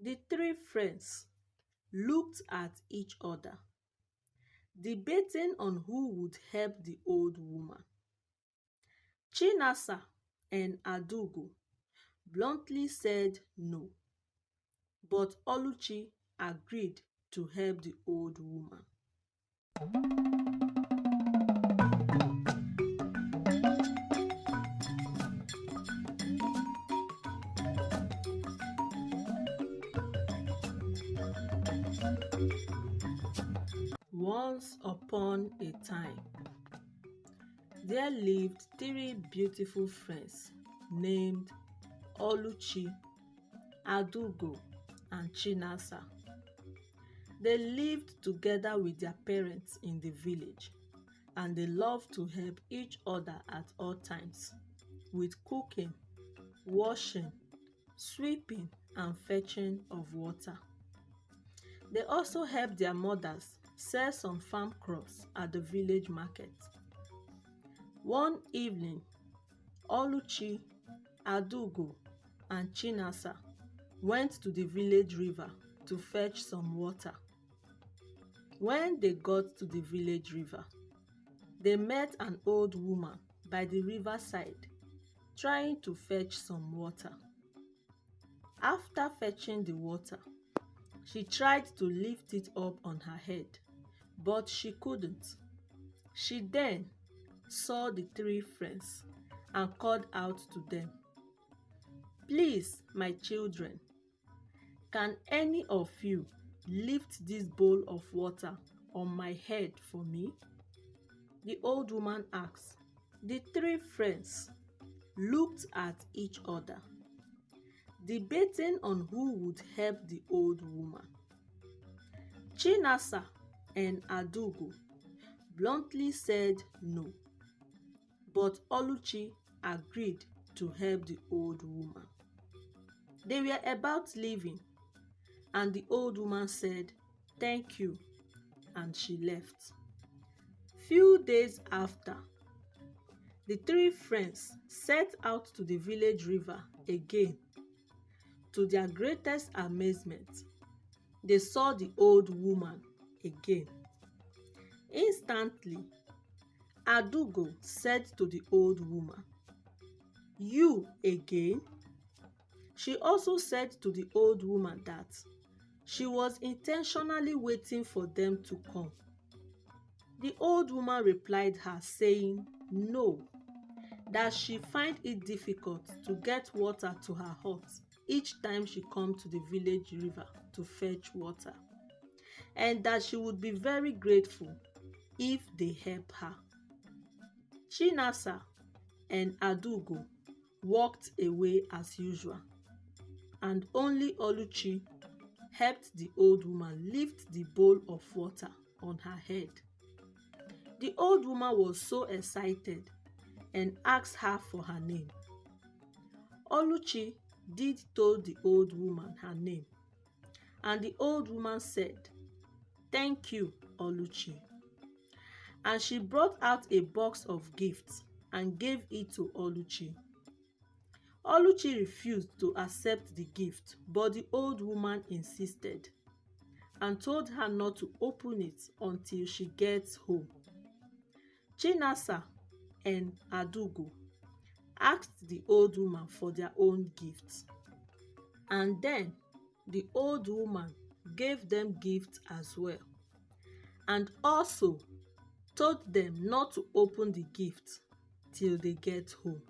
The three friends looked at each other, debating on who would help the old woman. Chinasa and Adugo bluntly said no, but Oluchi agreed to help the old woman. Once upon a time, there lived three beautiful friends named Oluchi, Adugo, and Chinasa. They lived together with their parents in the village, and they loved to help each other at all times with cooking, washing, sweeping, and fetching of water. They also helped their mothers sell some farm crops at the village market. One evening, Oluchi, Adugo, and Chinasa went to the village river to fetch some water. When they got to the village river, they met an old woman by the riverside trying to fetch some water. After fetching the water, she tried to lift it up on her head, but she couldn't. She then saw the three friends and called out to them, "Please, my children, can any of you lift this bowl of water on my head for me?" The old woman asked. The three friends looked at each other, debating on who would help the old woman. Chinasa and Adugo bluntly said no, but Oluchi agreed to help the old woman. They were about leaving, and the old woman said, "Thank you," and she left. Few days after, the three friends set out to the village river again. To their greatest amazement, they saw the old woman again. Instantly, Adugo said to the old woman, "You again?" She also said to the old woman that she was intentionally waiting for them to come. The old woman replied her saying no, that she find it difficult to get water to her hut each time she come to the village river to fetch water, and that she would be very grateful if they help her. Chinasa and Adugo walked away as usual, and only Oluchi helped the old woman lift the bowl of water on her head. The old woman was so excited and asked her for her name. Oluchi did told the old woman her name, and the old woman said, "Thank you, Oluchi." And she brought out a box of gifts and gave it to Oluchi. Oluchi refused to accept the gift, but the old woman insisted and told her not to open it until she gets home. Chinasa and Adugo asked the old woman for their own gifts, and then the old woman gave them gifts as well, and also told them not to open the gift till they get home.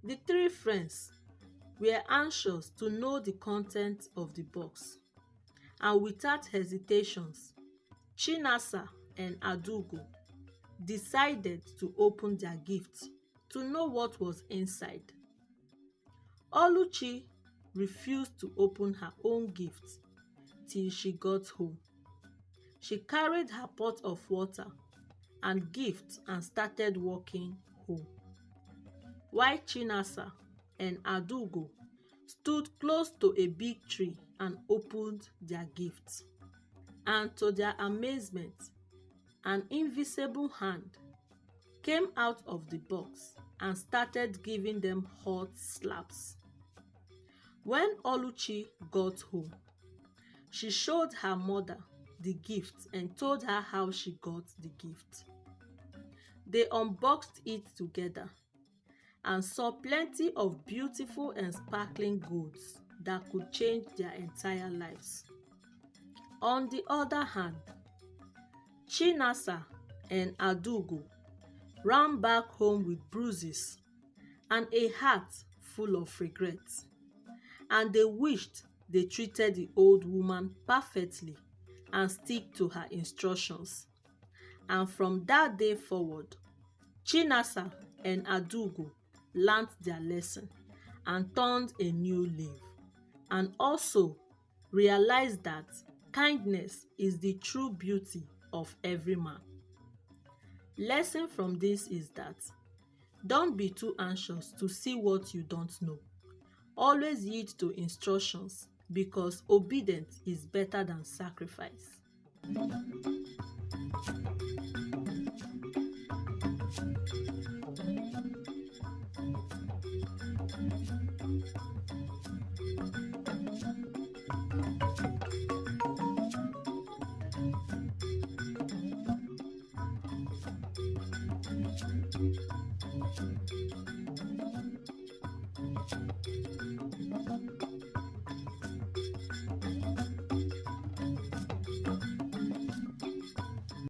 The three friends were anxious to know the contents of the box, and without hesitations, Chinasa and Adugo decided to open their gifts to know what was inside. Oluchi refused to open her own gift till she got home. She carried her pot of water and gifts and started walking home, while Chinasa and Adugo stood close to a big tree and opened their gifts. And to their amazement, an invisible hand came out of the box and started giving them hot slaps. When Oluchi got home, she showed her mother the gift and told her how she got the gift. They unboxed it together and saw plenty of beautiful and sparkling goods that could change their entire lives. On the other hand, Chinasa and Adugo ran back home with bruises and a heart full of regrets, and they wished they treated the old woman perfectly and stick to her instructions. And from that day forward, Chinasa and Adugo learnt their lesson and turned a new leaf, and also realized that kindness is the true beauty of every man. Lesson from this is that don't be too anxious to see what you don't know. Always yield to instructions because obedience is better than sacrifice.